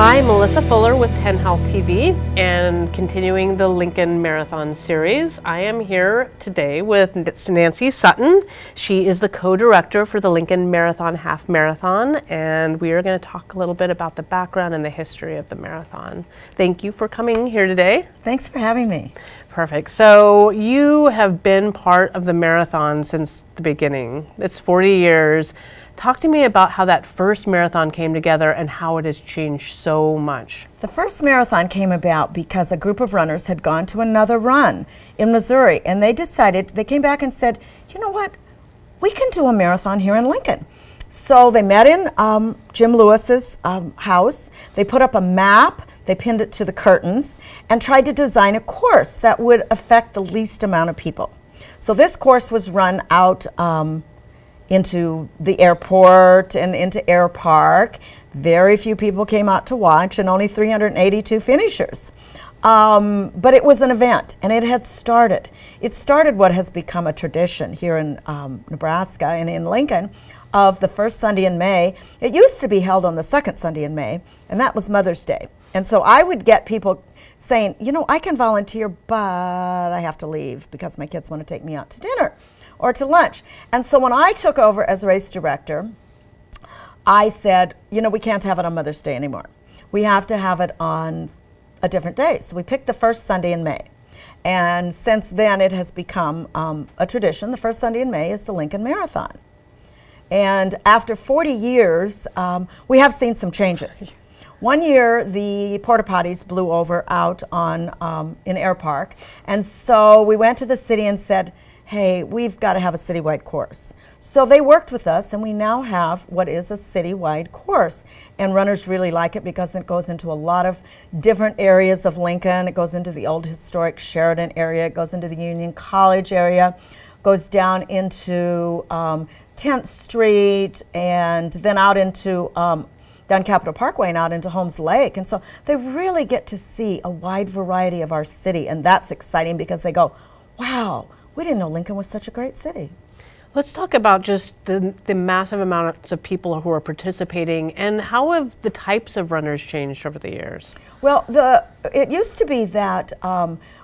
Hi, Melissa Fuller with 10 Health TV, and continuing the Lincoln Marathon series. I am here today with Nancy Sutton. She is the co-director for the Lincoln Marathon Half Marathon, and we are going to talk a little bit about the background and the history of the marathon. Thank you for coming here today. Thanks for having me. Perfect. So you have been part of the marathon since the beginning. It's 40 years. Talk to me about how that first marathon came together and how it has changed so much. The first marathon came about because a group of runners had gone to another run in Missouri, and they came back and said, you know what, we can do a marathon here in Lincoln. So they met in Jim Lewis's house. They put up a map, they pinned it to the curtains, and tried to design a course that would affect the least amount of people. So this course was run out into the airport and into Air Park. Very few people came out to watch, and only 382 finishers. But it was an event, and it had started. It started what has become a tradition here in Nebraska and in Lincoln of the first Sunday in May. It used to be held on the second Sunday in May, and that was Mother's Day. And so I would get people saying, you know, I can volunteer, but I have to leave because my kids want to take me out to dinner or to lunch. And so when I took over as race director, I said, you know, we can't have it on Mother's Day anymore. We have to have it on a different day. So we picked the first Sunday in May. And since then it has become a tradition. The first Sunday in May is the Lincoln Marathon. And after 40 years, we have seen some changes. One year, the porta potties blew over out on in Air Park. And so we went to the city and said, hey, we've got to have a citywide course. So they worked with us, and we now have what is a citywide course. And runners really like it because it goes into a lot of different areas of Lincoln. It goes into the old historic Sheridan area. It goes into the Union College area, goes down into 10th Street, and then out into down Capitol Parkway and out into Holmes Lake. And so they really get to see a wide variety of our city, and that's exciting because they go, wow, we didn't know Lincoln was such a great city. Let's talk about just the massive amounts of people who are participating, and how have the types of runners changed over the years? Well, it used to be that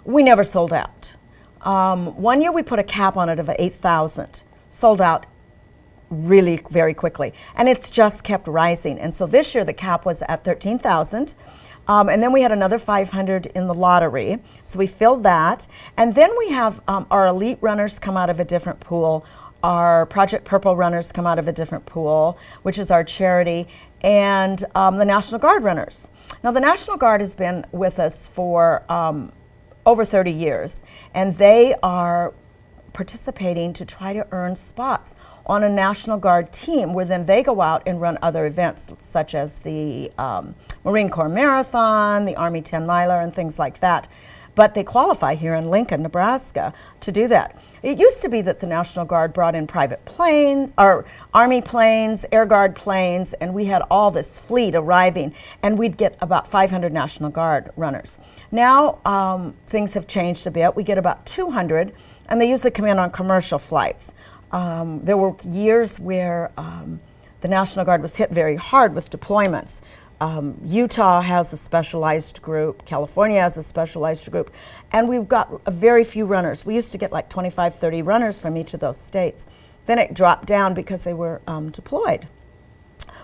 we never sold out. One year we put a cap on it of 8,000, sold out really very quickly, and it's just kept rising. And so this year the cap was at 13,000. And then we had another 500 in the lottery, so we filled that. And then we have our elite runners come out of a different pool. Our Project Purple runners come out of a different pool, which is our charity, and the National Guard runners. Now, the National Guard has been with us for over 30 years, and they are participating to try to earn spots on a National Guard team, where then they go out and run other events such as the Marine Corps Marathon, the Army 10 miler, and things like that. But they qualify here in Lincoln, Nebraska to do that. It used to be that the National Guard brought in private planes, or Army planes, Air Guard planes, and we had all this fleet arriving, and we'd get about 500 National Guard runners. Now things have changed a bit. We get about 200, and they usually come in on commercial flights. There were years where the National Guard was hit very hard with deployments. Utah has a specialized group, California has a specialized group, and we've got a very few runners. We used to get like 25, 30 runners from each of those states. Then it dropped down because they were deployed.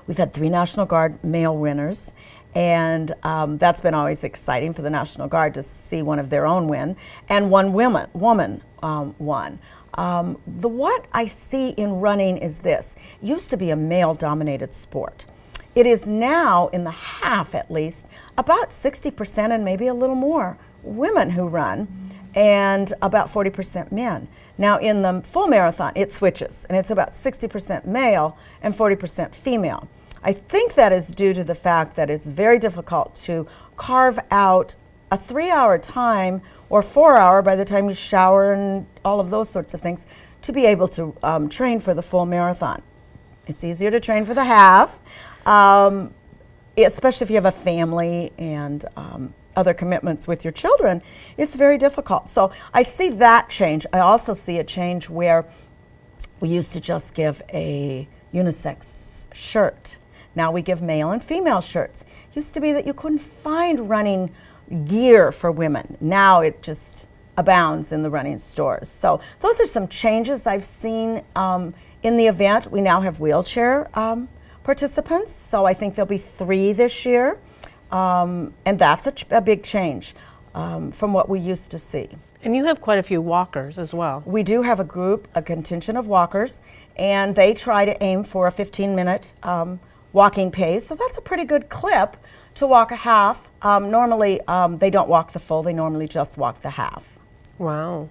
We've had 3 National Guard male winners, and that's been always exciting for the National Guard to see one of their own win, and one woman won. What I see in running is this. It used to be a male-dominated sport. It is now, in the half at least, about 60% and maybe a little more women who run, and about 40% men. Now in the full marathon, it switches, and it's about 60% male and 40% female. I think that is due to the fact that it's very difficult to carve out a 3-hour time or 4-hour by the time you shower and all of those sorts of things to be able to train for the full marathon. It's easier to train for the half. Especially if you have a family and other commitments with your children, it's very difficult. So I see that change. I also see a change where we used to just give a unisex shirt Now we give male and female shirts. Used to be that you couldn't find running gear for women. Now it just abounds in the running stores. So those are some changes I've seen in the event. We now have wheelchair participants, so I think there'll be 3 this year, and that's a big change from what we used to see. And you have quite a few walkers as well. We do have a contingent of walkers, and they try to aim for a 15-minute walking pace, so that's a pretty good clip to walk a half. Normally, they don't walk the full, they normally just walk the half. Wow.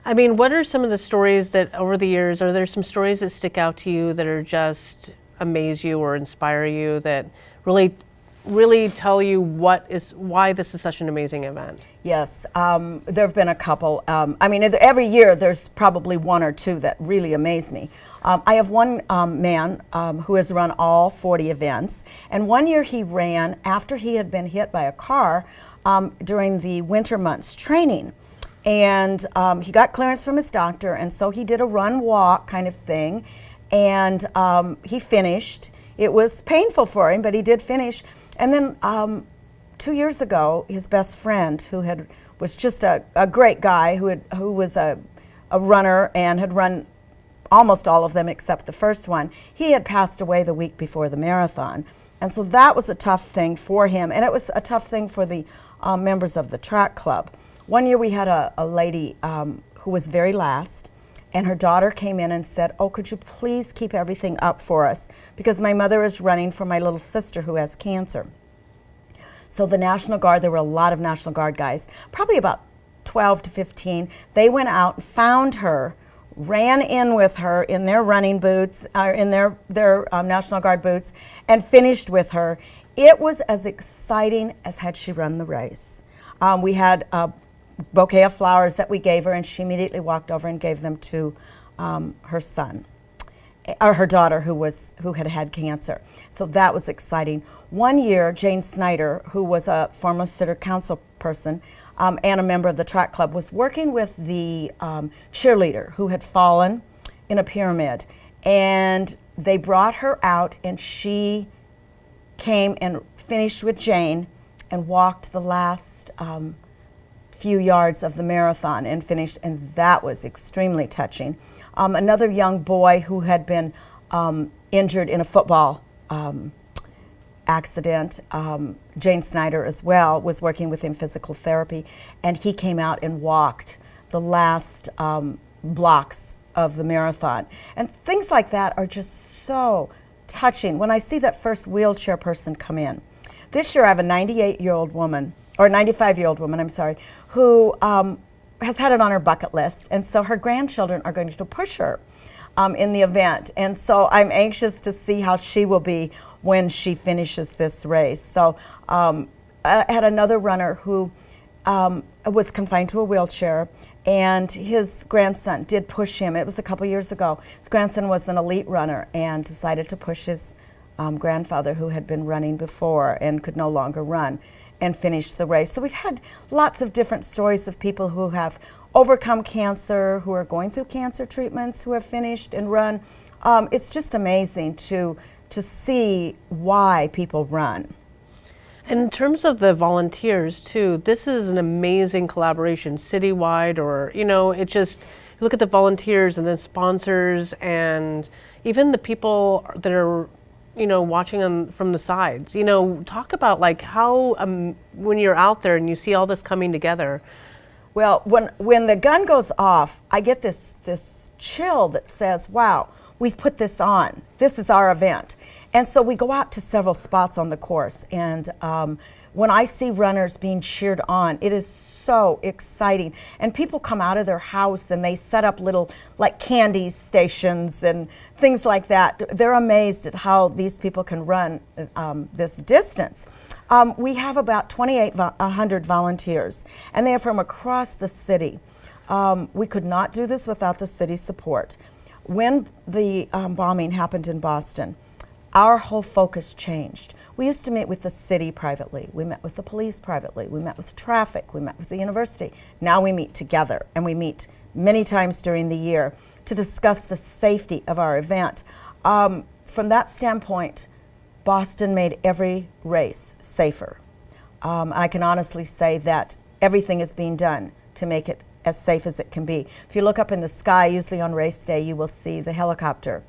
I mean, what are some of the stories that over the years, are there some stories that stick out to you that are just amaze you or inspire you that really tell you why this is such an amazing event? Yes, there have been a couple. I mean, every year there's probably 1 or 2 that really amaze me. I have one man who has run all 40 events, and one year he ran after he had been hit by a car during the winter months training. And he got clearance from his doctor, and so he did a run-walk kind of thing, and he finished. It was painful for him, but he did finish. And then 2 years ago, his best friend, who was just a great guy, who was a runner and had run almost all of them except the first one, he had passed away the week before the marathon. And so that was a tough thing for him, and it was a tough thing for the members of the track club. One year we had a lady who was very last, and her daughter came in and said, "Oh, could you please keep everything up for us? Because my mother is running for my little sister who has cancer." So the National Guard, there were a lot of National Guard guys, probably about 12 to 15. They went out and found her, ran in with her in their running boots, in their National Guard boots, and finished with her. It was as exciting as had she run the race. We had a bouquet of flowers that we gave her, and she immediately walked over and gave them to her son, or her daughter who had cancer. So that was exciting. One year, Jane Snyder, who was a former city council person and a member of the track club, was working with the cheerleader who had fallen in a pyramid, and they brought her out, and she came and finished with Jane and walked the last few yards of the marathon and finished, and that was extremely touching. Another young boy who had been injured in a football accident, Jane Snyder as well, was working with him physical therapy, and he came out and walked the last blocks of the marathon. And things like that are just so touching. When I see that first wheelchair person come in, this year I have a 98-year-old woman, or 95-year-old woman, I'm sorry, who has had it on her bucket list, and so her grandchildren are going to push her in the event, and so I'm anxious to see how she will be when she finishes this race. So I had another runner who was confined to a wheelchair, and his grandson did push him. It was a couple years ago. His grandson was an elite runner and decided to push his grandfather, who had been running before and could no longer run, and finish the race. So we've had lots of different stories of people who have overcome cancer, who are going through cancer treatments, who have finished and run. It's just amazing to see why people run. In terms of the volunteers too, this is an amazing collaboration citywide, or, it just, you look at the volunteers and the sponsors and even the people that are watching them from the sides. Talk about like how when you're out there and you see all this coming together. Well, when the gun goes off, I get this chill that says, wow, we've put this on. This is our event. And so we go out to several spots on the course, and when I see runners being cheered on, it is so exciting. And people come out of their house and they set up little like candy stations and things like that. They're amazed at how these people can run this distance. We have about 2,800 volunteers, and they are from across the city. We could not do this without the city's support. When the bombing happened in Boston, our whole focus changed. We used to meet with the city privately. We met with the police privately. We met with traffic. We met with the university. Now we meet together, and we meet many times during the year to discuss the safety of our event. From that standpoint, Boston made every race safer. I can honestly say that everything is being done to make it as safe as it can be. If you look up in the sky, usually on race day, you will see the helicopter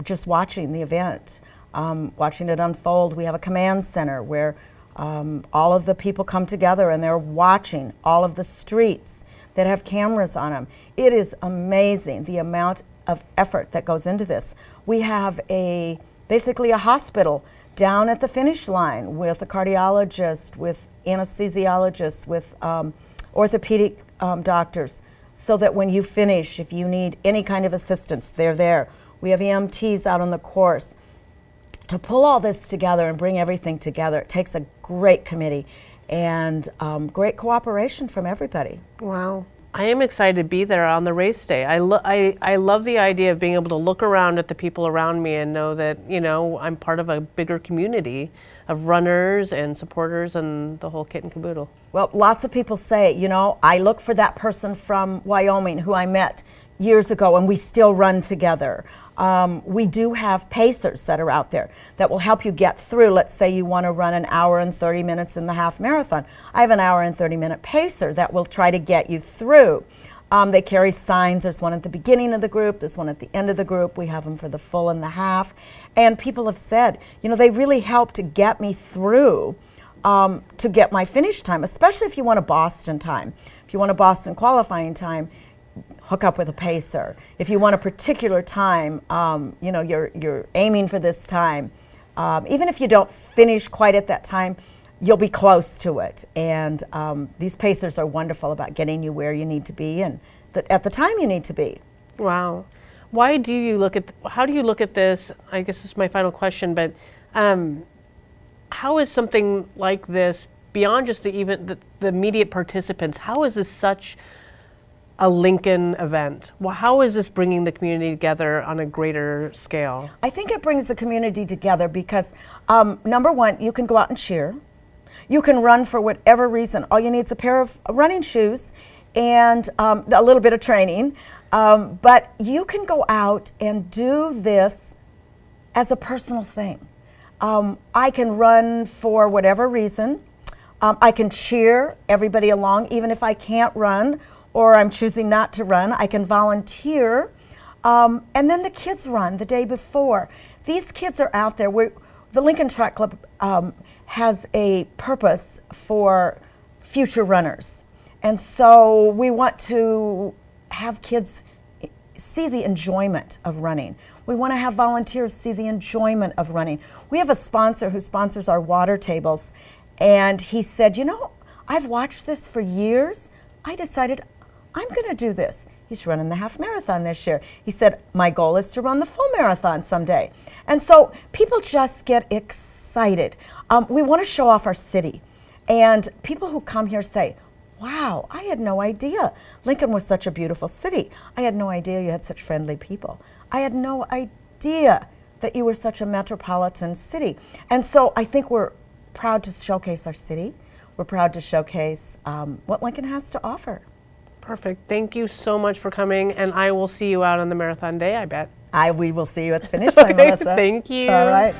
just watching the event, watching it unfold. We have a command center where all of the people come together and they're watching all of the streets that have cameras on them. It is amazing the amount of effort that goes into this. We have basically a hospital down at the finish line with a cardiologist, with anesthesiologists, with orthopedic doctors, so that when you finish, if you need any kind of assistance, they're there. We have EMTs out on the course. To pull all this together and bring everything together, it takes a great committee and great cooperation from everybody. Wow. I am excited to be there on the race day. I love the idea of being able to look around at the people around me and know that, I'm part of a bigger community of runners and supporters and the whole kit and caboodle. Well, lots of people say, I look for that person from Wyoming who I met years ago and we still run together. We do have pacers that are out there that will help you get through. Let's say you want to run an hour and 30 minutes in the half marathon. I have an hour and 30-minute pacer that will try to get you through. They carry signs. There's one at the beginning of the group. There's one at the end of the group. We have them for the full and the half. And people have said, they really help to get me through to get my finish time, especially if you want a Boston time. If you want a Boston qualifying time, hook up with a pacer. If you want a particular time, you're aiming for this time. Even if you don't finish quite at that time, you'll be close to it. And these pacers are wonderful about getting you where you need to be and at the time you need to be. Wow. How do you look at this? I guess this is my final question, but how is something like this, beyond just the immediate participants, how is this such a Lincoln event? Well, how is this bringing the community together on a greater scale? I think it brings the community together because, number one, you can go out and cheer. You can run for whatever reason. All you need is a pair of running shoes and a little bit of training. But you can go out and do this as a personal thing. I can run for whatever reason. I can cheer everybody along, even if I can't run or I'm choosing not to run. I can volunteer. And then the kids run the day before. These kids are out there. The Lincoln Track Club has a purpose for future runners. And so we want to have kids see the enjoyment of running. We want to have volunteers see the enjoyment of running. We have a sponsor who sponsors our water tables, and he said, I've watched this for years. I decided I'm going to do this. He's running the half marathon this year. He said, my goal is to run the full marathon someday. And so people just get excited. We want to show off our city. And people who come here say, wow, I had no idea Lincoln was such a beautiful city. I had no idea you had such friendly people. I had no idea that you were such a metropolitan city. And so I think we're proud to showcase our city. We're proud to showcase what Lincoln has to offer. Perfect. Thank you so much for coming, and I will see you out on the marathon day, I bet. We will see you at the finish line, Melissa. Thank you. All right.